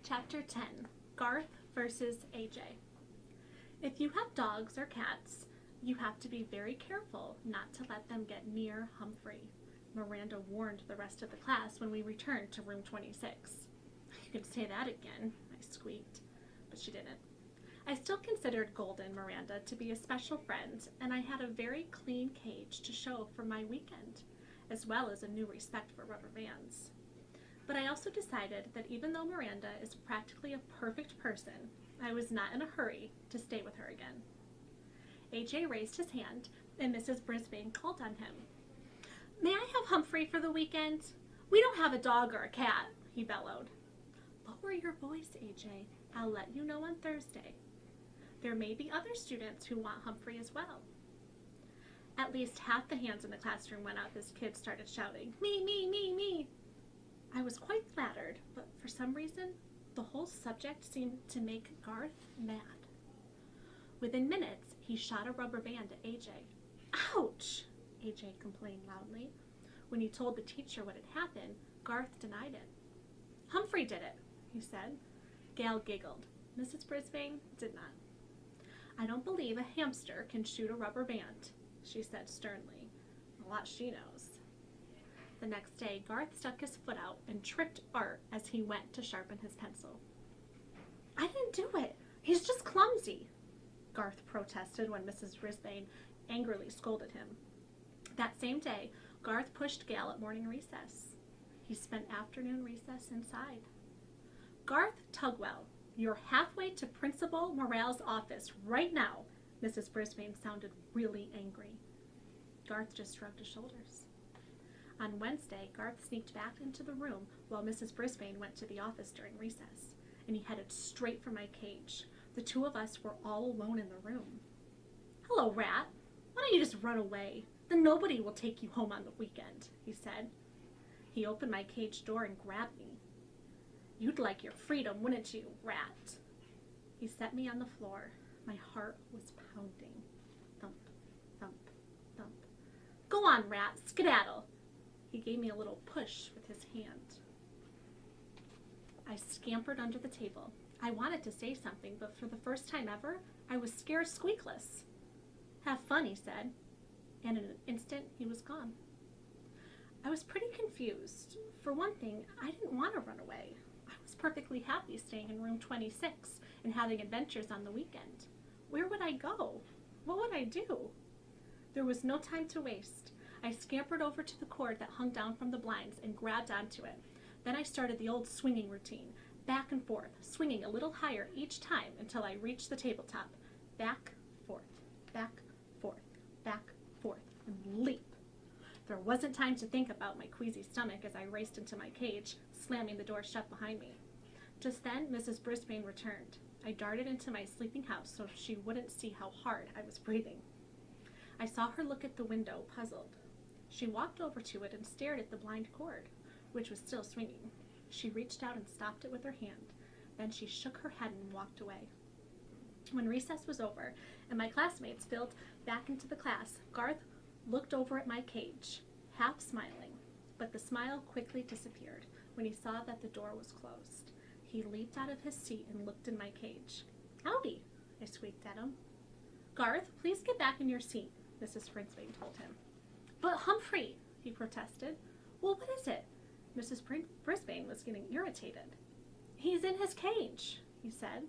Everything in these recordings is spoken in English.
Chapter 10, Garth versus AJ. If you have dogs or cats, you have to be very careful not to let them get near Humphrey. Miranda warned the rest of the class when we returned to room 26. You can say that again, I squeaked, but she didn't. I still considered Golden Miranda to be a special friend, and I had a very clean cage to show for my weekend, as well as a new respect for rubber bands. But I also decided that even though Miranda is practically a perfect person, I was not in a hurry to stay with her again. AJ raised his hand, and Mrs. Brisbane called on him. "May I have Humphrey for the weekend? We don't have a dog or a cat," he bellowed. "Lower your voice, AJ. I'll let you know on Thursday. There may be other students who want Humphrey as well." At least half the hands in the classroom went up as kids started shouting, "Me, me, me, me." I was quite flattered, but for some reason, the whole subject seemed to make Garth mad. Within minutes, he shot a rubber band at AJ. "Ouch!" AJ complained loudly. When he told the teacher what had happened, Garth denied it. "Humphrey did it," he said. Gail giggled. Mrs. Brisbane did not. "I don't believe a hamster can shoot a rubber band," she said sternly. A lot she knows. The next day, Garth stuck his foot out and tripped Art as he went to sharpen his pencil. "I didn't do it. He's just clumsy," Garth protested when Mrs. Brisbane angrily scolded him. That same day, Garth pushed Gail at morning recess. He spent afternoon recess inside. "Garth Tugwell, you're halfway to Principal Morale's office right now." Mrs. Brisbane sounded really angry. Garth just shrugged his shoulders. On Wednesday, Garth sneaked back into the room while Mrs. Brisbane went to the office during recess, and he headed straight for my cage. The two of us were all alone in the room. "Hello, Rat. Why don't you just run away? Then nobody will take you home on the weekend," he said. He opened my cage door and grabbed me. "You'd like your freedom, wouldn't you, Rat?" He set me on the floor. My heart was pounding. Thump, thump, thump. "Go on, Rat, skedaddle." He gave me a little push with his hand. I scampered under the table. I wanted to say something, but for the first time ever, I was scared squeakless. "Have fun," he said, and in an instant, he was gone. I was pretty confused. For one thing, I didn't want to run away. I was perfectly happy staying in room 26 and having adventures on the weekend. Where would I go? What would I do? There was no time to waste. I scampered over to the cord that hung down from the blinds and grabbed onto it. Then I started the old swinging routine, back and forth, swinging a little higher each time until I reached the tabletop. Back, forth, back, forth, back, forth, and leap. There wasn't time to think about my queasy stomach as I raced into my cage, slamming the door shut behind me. Just then, Mrs. Brisbane returned. I darted into my sleeping house so she wouldn't see how hard I was breathing. I saw her look at the window, puzzled. She walked over to it and stared at the blind cord, which was still swinging. She reached out and stopped it with her hand. Then she shook her head and walked away. When recess was over and my classmates filed back into the class, Garth looked over at my cage, half smiling, but the smile quickly disappeared when he saw that the door was closed. He leaped out of his seat and looked in my cage. "Howdy," I squeaked at him. "Garth, please get back in your seat," Mrs. Brisbane told him. "But Humphrey," he protested. "Well, what is it?" Mrs. Brisbane was getting irritated. "He's in his cage," he said.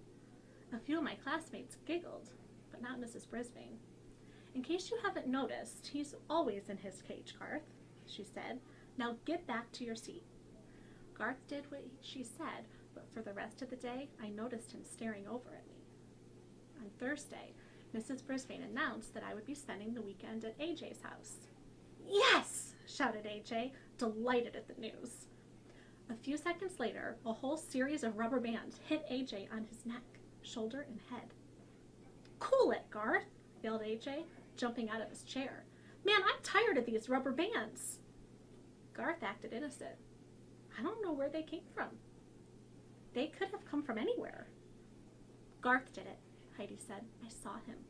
A few of my classmates giggled, but not Mrs. Brisbane. "In case you haven't noticed, he's always in his cage, Garth," she said. "Now get back to your seat." Garth did what she said, but for the rest of the day, I noticed him staring over at me. On Thursday, Mrs. Brisbane announced that I would be spending the weekend at AJ's house. "Yes!" shouted AJ, delighted at the news. A few seconds later, a whole series of rubber bands hit AJ on his neck, shoulder, and head. "Cool it, Garth!" yelled AJ, jumping out of his chair. "Man, I'm tired of these rubber bands." Garth acted innocent. "I don't know where they came from." "They could have come from anywhere." "Garth did it," Heidi said. "I saw him."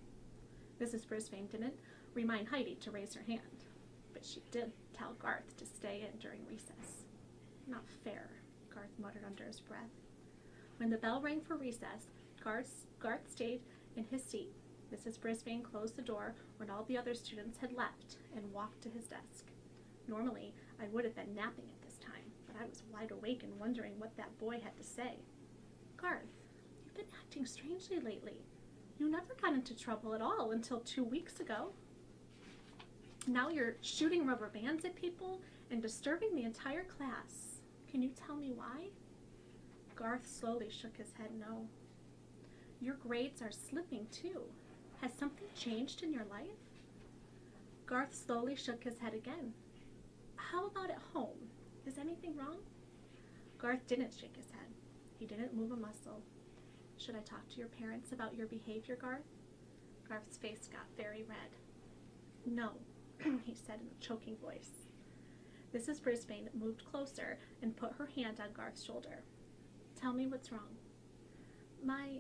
Mrs. Brisbane didn't remind Heidi to raise her hand, but she did tell Garth to stay in during recess. "Not fair," Garth muttered under his breath. When the bell rang for recess, Garth stayed in his seat. Mrs. Brisbane closed the door when all the other students had left and walked to his desk. Normally, I would have been napping at this time, but I was wide awake and wondering what that boy had to say. Garth, you've been acting strangely lately. You never got into trouble at all until 2 weeks ago. Now you're shooting rubber bands at people and disturbing the entire class. Can you tell me why? Garth slowly shook his head no. Your grades are slipping too. Has something changed in your life? Garth slowly shook his head again. How about at home? Is anything wrong? Garth didn't shake his head. He didn't move a muscle. Should I talk to your parents about your behavior, Garth? Garth's face got very red. No, he said in a choking voice. Mrs. Brisbane moved closer and put her hand on Garth's shoulder. Tell me what's wrong. My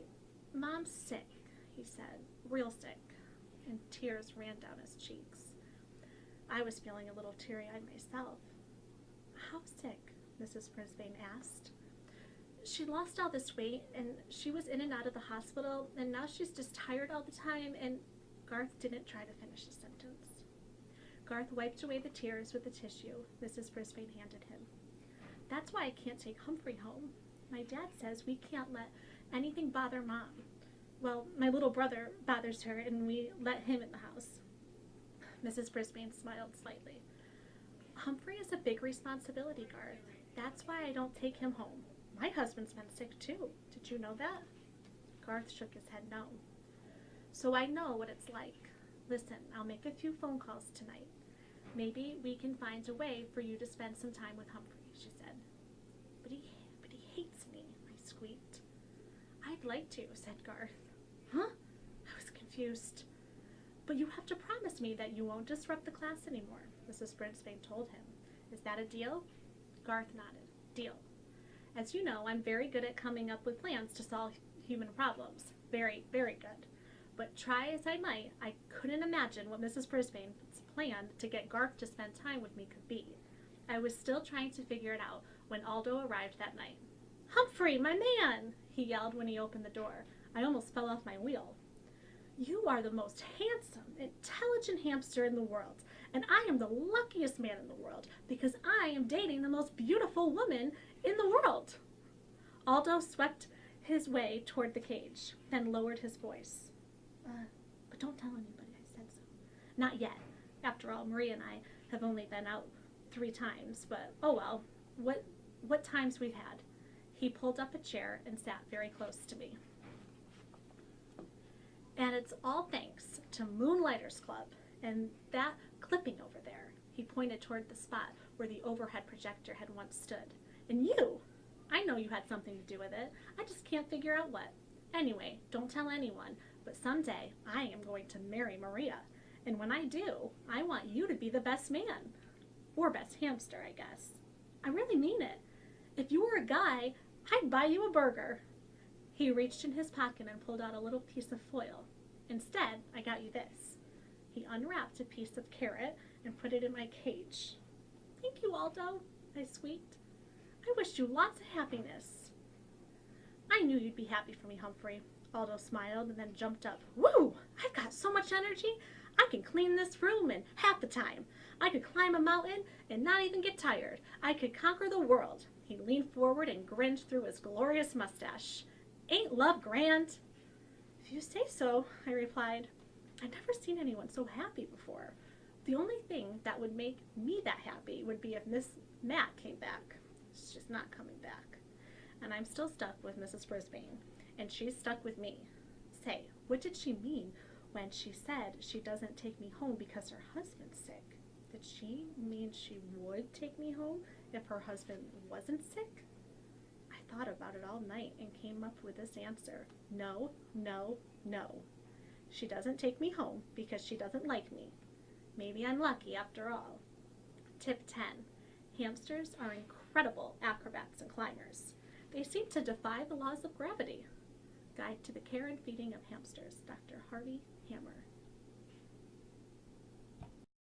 mom's sick, he said, real sick, and tears ran down his cheeks. I was feeling a little teary-eyed myself. How sick? Mrs. Brisbane asked. She lost all this weight, and she was in and out of the hospital, and now she's just tired all the time, and Garth didn't try to finish the sentence. Garth wiped away the tears with the tissue Mrs. Brisbane handed him. That's why I can't take Humphrey home. My dad says we can't let anything bother Mom. Well, my little brother bothers her, and we let him in the house. Mrs. Brisbane smiled slightly. Humphrey is a big responsibility, Garth. That's why I don't take him home. My husband's been sick too. Did you know that? Garth shook his head no. So I know what it's like. Listen, I'll make a few phone calls tonight. Maybe we can find a way for you to spend some time with Humphrey, she said. But he hates me, I squeaked. I'd like to, said Garth. Huh? I was confused. But you have to promise me that you won't disrupt the class anymore, Mrs. Brisbane told him. Is that a deal? Garth nodded. Deal. As you know, I'm very good at coming up with plans to solve human problems. Very, very good. But try as I might, I couldn't imagine what Mrs. Brisbane's plan to get Garth to spend time with me could be. I was still trying to figure it out when Aldo arrived that night. Humphrey, my man! He yelled when he opened the door. I almost fell off my wheel. You are the most handsome, intelligent hamster in the world, and I am the luckiest man in the world because I am dating the most beautiful woman in the world. Aldo swept his way toward the cage, then lowered his voice. But don't tell anybody I said so. Not yet. After all, Maria and I have only been out 3 times, but oh well, what times we've had. He pulled up a chair and sat very close to me. And it's all thanks to Moonlighters Club and that clipping over there. He pointed toward the spot where the overhead projector had once stood. And you! I know you had something to do with it. I just can't figure out what. Anyway, don't tell anyone, but someday I am going to marry Maria. And when I do, I want you to be the best man. Or best hamster, I guess. I really mean it. If you were a guy, I'd buy you a burger. He reached in his pocket and pulled out a little piece of foil. Instead, I got you this. He unwrapped a piece of carrot and put it in my cage. Thank you, Aldo, I squeaked. I wish you lots of happiness. I knew you'd be happy for me, Humphrey. Aldo smiled and then jumped up. Woo! I've got so much energy. I can clean this room in half the time. I could climb a mountain and not even get tired. I could conquer the world. He leaned forward and grinned through his glorious mustache. Ain't love grand? If you say so, I replied. I'd never seen anyone so happy before. The only thing that would make me that happy would be if Miss Matt came back. She's not coming back. And I'm still stuck with Mrs. Brisbane, and she's stuck with me. Say, what did she mean when she said she doesn't take me home because her husband's sick? Did she mean she would take me home if her husband wasn't sick? I thought about it all night and came up with this answer. No, no, no. She doesn't take me home because she doesn't like me. Maybe I'm lucky after all. Tip 10. Hamsters are incredible acrobats and climbers. They seem to defy the laws of gravity. Guide to the Care and Feeding of Hamsters, Dr. Harvey Hammer.